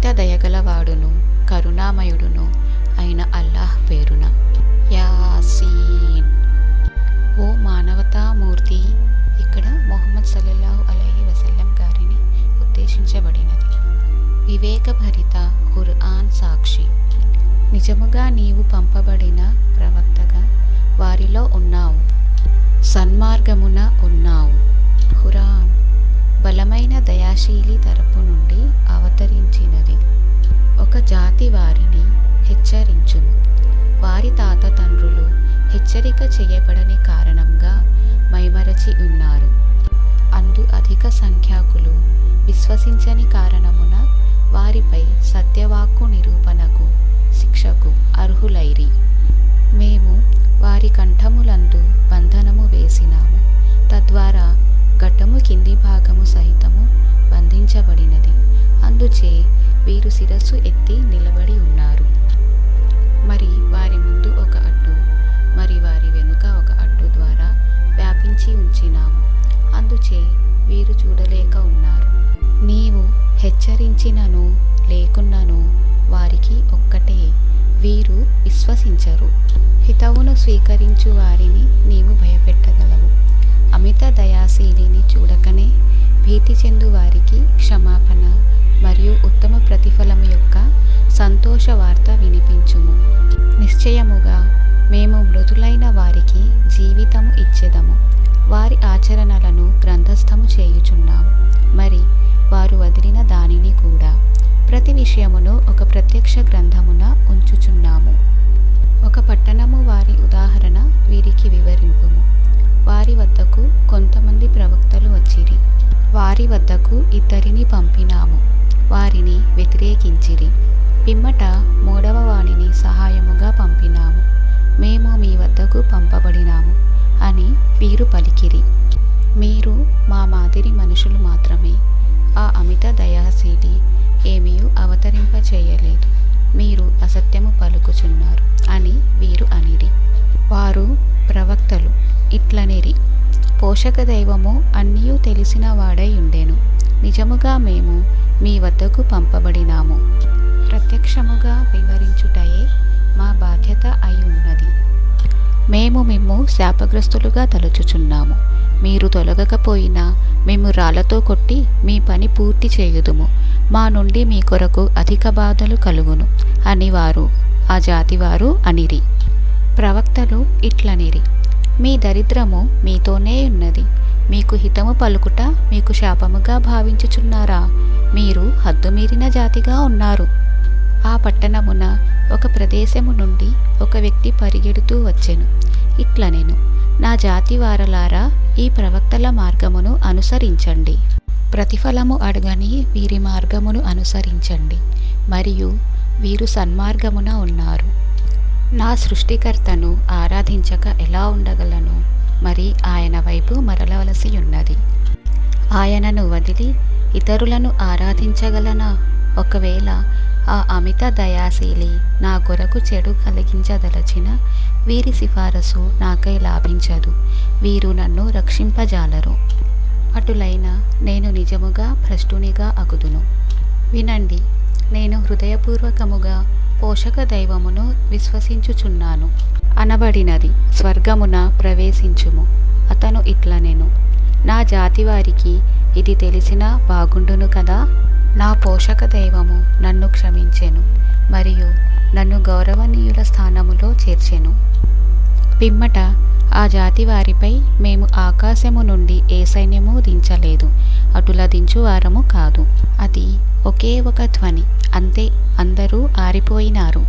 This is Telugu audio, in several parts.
అమిత దయగలవాడును కరుణామయుడును అయిన అల్లాహ్ పేరున. యాసీన్. ఓ మానవతామూర్తి, ఇక్కడ ముహమ్మద్ సల్లల్లాహు అలైహి వసల్లం గారిని ఉద్దేశించబడినది. వివేకభరిత ఖుర్ఆన్ సాక్షి. నిజముగా నీవు పంపబడిన ప్రవక్తగా వారిలో ఉన్నావు, సన్మార్గమున ఉన్నావు. ఖురాన్ బలమైన దయాశీలి తరపు నుండి అవతరించినది. ఒక జాతి వారిని హెచ్చరించుము, వారి తాత తండ్రులు హెచ్చరిక చేయబడని కారణంగా మైమరచి ఉన్నారు. అందు అధిక సంఖ్యాకులు విశ్వసించని కారణమున వారిపై సత్యవాక్కు నిరూపణకు శిక్షకు అర్హులైరి. మేము వారి కంఠములందు బంధనము వేసినాము, తద్వారా ఘట్టము కింది భాగము సహితము బంధించబడినది. అందుచే వీరు శిరస్సు ఎత్తి నిలబడి ఉన్నారు. మరి వారి ముందు ఒక అడ్డు, మరి వారి వెనుక ఒక అడ్డు ద్వారా వ్యాపించి ఉంచినాము. అందుచే వీరు చూడలేక ఉన్నారు. నీవు హెచ్చరించినను లేకున్నను వారికి ఒక్కటే, వీరు విశ్వసించరు. హితవును స్వీకరించు వారిని నీవు భయపెట్టగలవు. అమిత దయాశీలిని చూడకనే భీతి చెందు వారికి క్షమాపణ మరియు ఉత్తమ ప్రతిఫలము యొక్క సంతోష వార్త వినిపించుము. నిశ్చయముగా మేము మృతులైన వారికి జీవితము ఇచ్చెదము, వారి ఆచరణలను గ్రంథస్థము చేయుచున్నాము, మరి వారు వదిలిన దానిని కూడా ప్రతి విషయమును ఒక ప్రత్యక్ష గ్రంథమున ఉంచుచున్నాము. ఒక పట్టణము వారి ఉదాహరణ వీరికి వివరింపుము. వారి వద్దకు కొంతమంది ప్రవక్తలు వచ్చిరి. వారి వద్దకు ఇద్దరిని పంపినాము, వారిని వ్యతిరేకించిరి. పిమ్మట మూడవ వానిని సహాయముగా పంపినాము, మేము మీ వద్దకు పంపబడినాము అని వీరు పలికిరి. మీరు మా మాదిరి మనుషులు మాత్రమే, ఆ అమిత దయాశీలి ఏమీయూ అవతరింపచేయలేదు, మీరు అసత్యము పలుకుచున్నారు అని వీరు అనిరి. వారు ప్రవక్తలు ఇట్లనిరి, పోషక దైవము అన్నియూ తెలిసిన వాడై ఉండెను. నిజముగా మేము మీ వద్దకు పంపబడినాము, ప్రత్యక్షముగా వివరించుటయే మా బాధ్యత అయి ఉన్నది. మేము మిమ్ము శాపగ్రస్తులుగా తలుచుచున్నాము. మీరు తొలగకపోయినా మేము రాళ్లతో కొట్టి మీ పని పూర్తి చేయుదుము. మా నుండి మీ కొరకు అధిక బాధలు కలుగును అని వారు ఆ జాతివారు అనిరి. ప్రవక్తలు ఇట్లనిరి, మీ దరిద్రము మీతోనే ఉన్నది. మీకు హితము పలుకుట మీకు శాపముగా భావించుచున్నారా? మీరు హద్దుమీరిన జాతిగా ఉన్నారు. ఆ పట్టణమున ఒక ప్రదేశము నుండి ఒక వ్యక్తి పరిగెడుతూ వచ్చెను. ఇట్లనెను, నా జాతి వారలారా, ఈ ప్రవక్తల మార్గమును అనుసరించండి. ప్రతిఫలము అడగని వీరి మార్గమును అనుసరించండి, మరియు వీరు సన్మార్గమున ఉన్నారు. నా సృష్టికర్తను ఆరాధించక ఎలా ఉండగలను? మరి ఆయన వైపు మరలవలసి ఉన్నది. ఆయనను వదిలి ఇతరులను ఆరాధించగలనా? ఒకవేళ ఆ అమిత దయాశీలి నా కొరకు చెడు కలిగించదలచిన వీరి సిఫారసు నాకై లాభించదు. వీరు నన్ను రక్షింపజాలరు. అటులైన నేను నిజముగా భ్రష్టునిగా అగుదును. వినండి, నేను హృదయపూర్వకముగా పోషక దైవమును విశ్వసించుచున్నాను అనబడినది. స్వర్గమున ప్రవేశించుము. అతను ఇట్లనెను, నా జాతివారికి ఇది తెలిసినా బాగుండును కదా. నా పోషక దైవము నన్ను క్షమించెను మరియు నన్ను గౌరవనీయుల స్థానములో చేర్చెను. పిమ్మట ఆ జాతి వారిపై మేము ఆకాశము నుండి ఏ సైన్యము దించలేదు, అటులా దించువారము కాదు. అది ఒకే ఒక ధ్వని, అంతే, అందరూ ఆరిపోయినారు.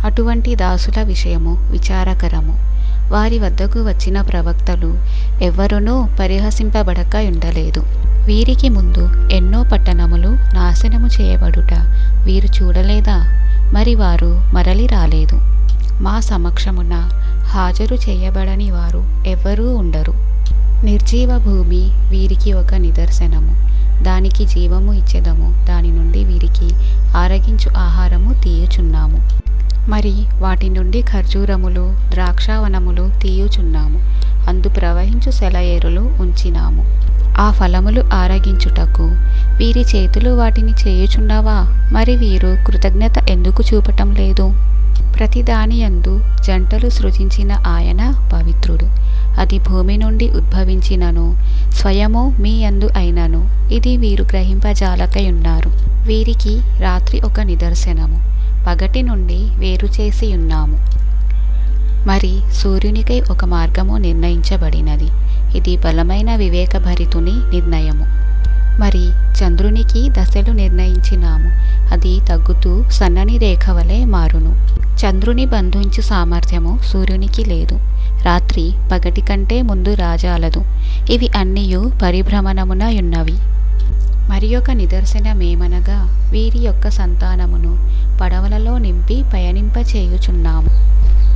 అటువంటి దాసుల విషయము విచారకరము. వారి వద్దకు వచ్చిన ప్రవక్తలు ఎవ్వరునూ పరిహసింపబడక ఉండలేదు. వీరికి ముందు ఎన్నో పట్టణములు నాశనము చేయబడుట వీరు చూడలేదా? మరి వారు మరలి రాలేదు. మా సమక్షమున హాజరు చేయబడని వారు ఎవ్వరూ ఉండరు. నిర్జీవ భూమి వీరికి ఒక నిదర్శనము. దానికి జీవము ఇచ్చెదము, దాని నుండి వీరికి ఆరగించు ఆహారము తీయుచున్నాము. మరి వాటి నుండి ఖర్జూరములు ద్రాక్షావనములు తీయుచున్నాము. అందు ప్రవహించు సెలయేరులు ఉంచినాము. ఆ ఫలములు ఆరగించుటకు వీరి చేతులు వాటిని చేయుచున్నవా? మరి వీరు కృతజ్ఞత ఎందుకు చూపటం లేదు? ప్రతిదానియందు జంటలు సృజించిన ఆయన పవిత్రుడు. అది భూమి నుండి ఉద్భవించినను స్వయము మీ యందు అయినను ఇది వీరు గ్రహింపజాలకయున్నారు. వీరికి రాత్రి ఒక నిదర్శనము, పగటి నుండి వేరు చేసి ఉన్నాము. మరి సూర్యునికై ఒక మార్గము నిర్ణయించబడినది, ఇది బలమైన వివేకభరితుని నిర్ణయము. మరి చంద్రునికి దశలు నిర్ణయించినాము, అది తగ్గుతూ సన్నని రేఖ వలె మారును. చంద్రుని బంధించు సామర్థ్యము సూర్యునికి లేదు, రాత్రి పగటి కంటే ముందు రాజాలదు. ఇవి అన్నియు పరిభ్రమణమున యున్నవి. మరి ఒక నిదర్శనమేమనగా, వీరి యొక్క సంతానమును పడవలలో నింపి పయనింపచేయుచున్నాము.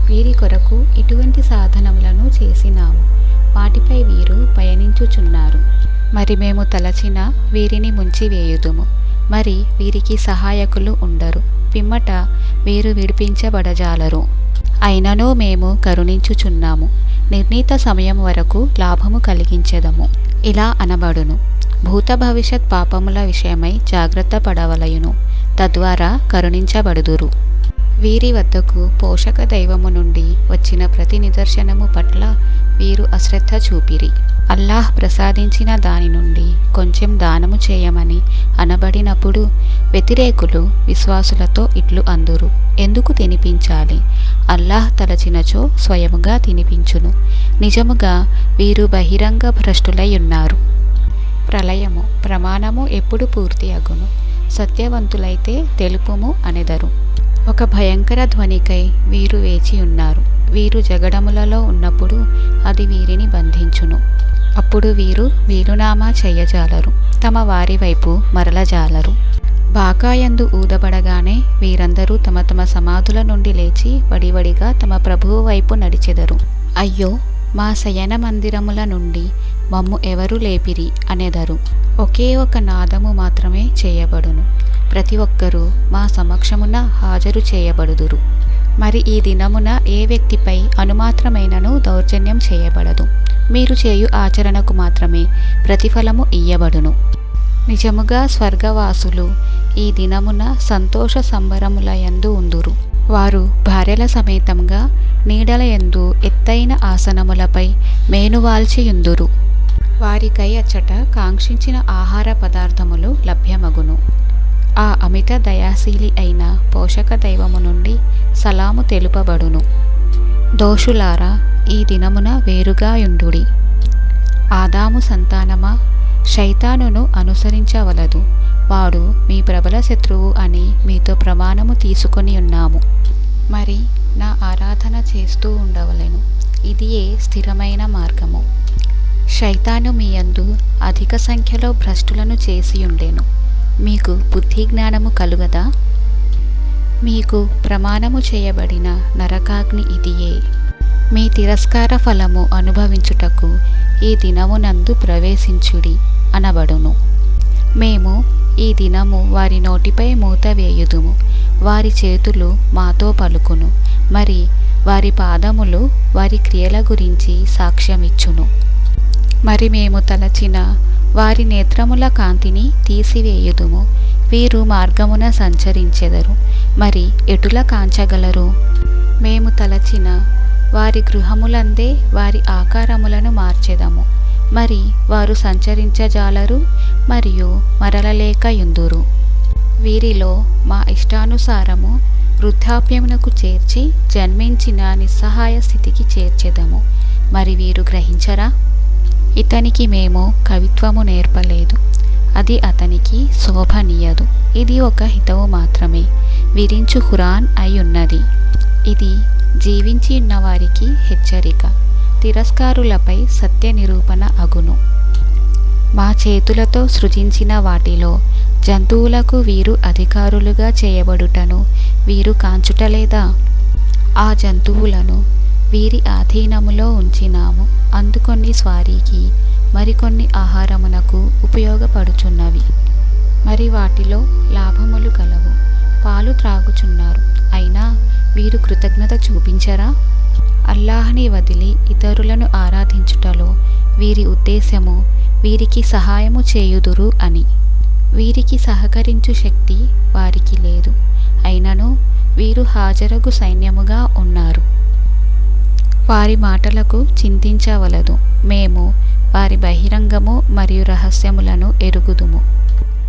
వీరి కొరకు ఇటువంటి సాధనములను చేసినాము, వాటిపై వీరు పయనించుచున్నారు. మరి మేము తలచిన వీరిని ముంచివేయుదుము, మరి వీరికి సహాయకులు ఉండరు. పిమ్మట వీరు విడిపించబడజాలరు. అయినను మేము కరుణించుచున్నాము, నిర్ణీత సమయం వరకు లాభము కలిగించెదము. ఇలా అనబడును, భూత భవిష్యత్ పాపముల విషయమై జాగ్రత్త పడవలయును, తద్వారా కరుణించబడుదురు. వీరి వద్దకు పోషక దైవము నుండి వచ్చిన ప్రతి నిదర్శనము పట్ల వీరు అశ్రద్ధ చూపిరి. అల్లాహ్ ప్రసాదించిన దాని నుండి కొంచెం దానము చేయమని అనబడినప్పుడు వ్యతిరేకులు విశ్వాసులతో ఇట్లు అందురు, ఎందుకు తినిపించాలి? అల్లాహ్ తలచినచో స్వయముగా తినిపించును. నిజముగా వీరు బహిరంగ భ్రష్టులై ఉన్నారు. ప్రళయము ప్రమాణము ఎప్పుడు పూర్తి అగును? సత్యవంతులైతే తెలుపుము అనెదరు. ఒక భయంకర ధ్వనికై వీరు వేచి ఉన్నారు. వీరు జగడములలో ఉన్నప్పుడు అది వీరిని బంధించును. అప్పుడు వీరు వీలునామా చెయ్యజాలరు, తమ వారి వైపు మరలజాలరు. బాకాయందు ఊదబడగానే వీరందరూ తమ తమ సమాధుల నుండి లేచి వడివడిగా తమ ప్రభువు వైపు నడిచెదరు. అయ్యో, మా శయన మందిరముల నుండి మమ్ము ఎవరు లేపిరి అనెదరు. ఒకే ఒక నాదము మాత్రమే చేయబడును, ప్రతి ఒక్కరూ మా సమక్షమున హాజరు చేయబడుదురు. మరి ఈ దినమున ఏ వ్యక్తిపై అనుమాత్రమైనను దౌర్జన్యం చేయబడదు. మీరు చేయు ఆచరణకు మాత్రమే ప్రతిఫలము ఇయ్యబడును. నిజముగా స్వర్గవాసులు ఈ దినమున సంతోష సంబరములయందు ఉందురు. వారు భార్యల సమేతంగా నీడలయందు ఎత్తైన ఆసనములపై మేనువాల్చియుందురు. వారికై అచ్చట కాంక్షించిన ఆహార పదార్థములు లభ్యమగును. ఆ అమిత దయాశీలి అయిన పోషక దైవము నుండి సలాము తెలుపబడును. దోషులారా, ఈ దినమున వేరుగా యుండుడి. ఆదాము సంతానమా, శైతానును అనుసరించవలదు. వాడు మీ ప్రబల శత్రువు అని మీతో ప్రమాణము తీసుకొని ఉన్నాము. మరి నా ఆరాధన చేస్తూ ఉండవలెను, ఇదియే స్థిరమైన మార్గము. శైతాను మీ యందు అధిక సంఖ్యలో భ్రష్టులను చేసియుండెను. మీకు బుద్ధి జ్ఞానము కలుగదా? మీకు ప్రమాణము చేయబడిన నరకాగ్ని ఇదియే. మీ తిరస్కార ఫలము అనుభవించుటకు ఈ దినమునందు ప్రవేశించుడి అనబడును. మేము ఈ దినము వారి నోటిపై మూత వేయుదుము, వారి చేతులు మాతో పలుకును, మరి వారి పాదములు వారి క్రియల గురించి సాక్ష్యమిచ్చును. మరి మేము తలచిన వారి నేత్రముల కాంతిని తీసివేయుదుము. వీరు మార్గమున సంచరించెదరు, మరి ఎటుల కాంచగలరు? మేము తలచిన వారి గృహములందే వారి ఆకారములను మార్చెదము, మరి వారు సంచరించజాలరు మరియు మరలలేకయుందురు. వీరిలో మా ఇష్టానుసారము వృద్ధాప్యమునకు చేర్చి జన్మించిన నిస్సహాయ స్థితికి చేర్చెదము, మరి వీరు గ్రహించరా? ఇతనికి మేము కవిత్వము నేర్పలేదు, అది అతనికి శోభనీయదు. ఇది ఒక హితవు మాత్రమే, విరించు ఖురాన్ అయి ఉన్నది. ఇది జీవించి ఉన్నవారికి హెచ్చరిక, తిరస్కారులపై సత్య నిరూపణ అగును. మా చేతులతో సృజించిన వాటిలో జంతువులకు వీరు అధికారులుగా చేయబడుటను వీరు కాంచుటలేదా? ఆ జంతువులను వీరి ఆధీనములో ఉంచినాము. అందుకొన్ని స్వారీకి, మరికొన్ని ఆహారమునకు ఉపయోగపడుచున్నవి. మరి వాటిలో లాభములు కలవు. పాలు త్రాగుచున్నారు, అయినా వీరు కృతజ్ఞత చూపించరా? అల్లాహ్ని వదిలి ఇతరులను ఆరాధించుటలో వీరి ఉద్దేశము వీరికి సహాయము చేయుదురు అని. వీరికి సహకరించు శక్తి వారికి లేదు, అయినను వీరు హాజరగు సైన్యముగా ఉన్నారు. వారి మాటలకు చింతించవలదు, మేము వారి బహిరంగము మరియు రహస్యములను ఎరుగుదుము.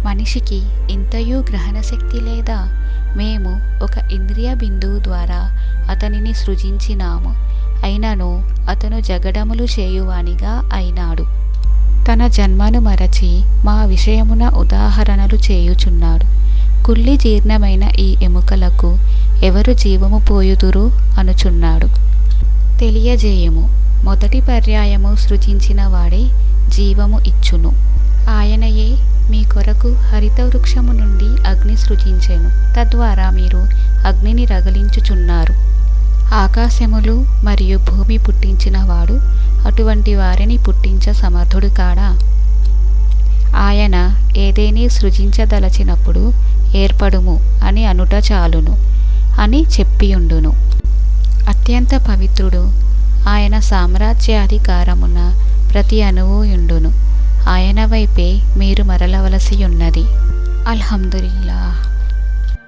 మనిషికి ఇంతయు గ్రహణశక్తి లేదా? మేము ఒక ఇంద్రియ బిందువు ద్వారా అతనిని సృజించినాము, అయినను అతను జగడములు చేయువానిగా అయినాడు. తన జన్మను మరచి మా విషయమున ఉదాహరణలు చేయుచున్నాడు. కుళ్ళి జీర్ణమైన ఈ ఎముకలకు ఎవరు జీవము పోయుదురు అనుచున్నాడు. తెలియజేయుము, మొదటి పర్యాయము సృజించిన వాడే జీవము ఇచ్చును. ఆయనయే మీ కొరకు హరిత వృక్షము నుండి అగ్ని సృజించెను, తద్వారా మీరు అగ్నిని రగిలించుచున్నారు. ఆకాశములు మరియు భూమి పుట్టించినవాడు అటువంటి వారిని పుట్టించ సమర్థుడు కాడా? ఆయన ఏదేని సృజించదలచినప్పుడు ఏర్పడుము అని అనుట చాలును అని చెప్పియుండును. అత్యంత పవిత్రుడు, ఆయన సామ్రాజ్యాధికారమున ప్రతి అణువు యుండును. ఆయన వైపే మీరు మరలవలసి ఉన్నది. అల్హమ్దులిల్లాహ్.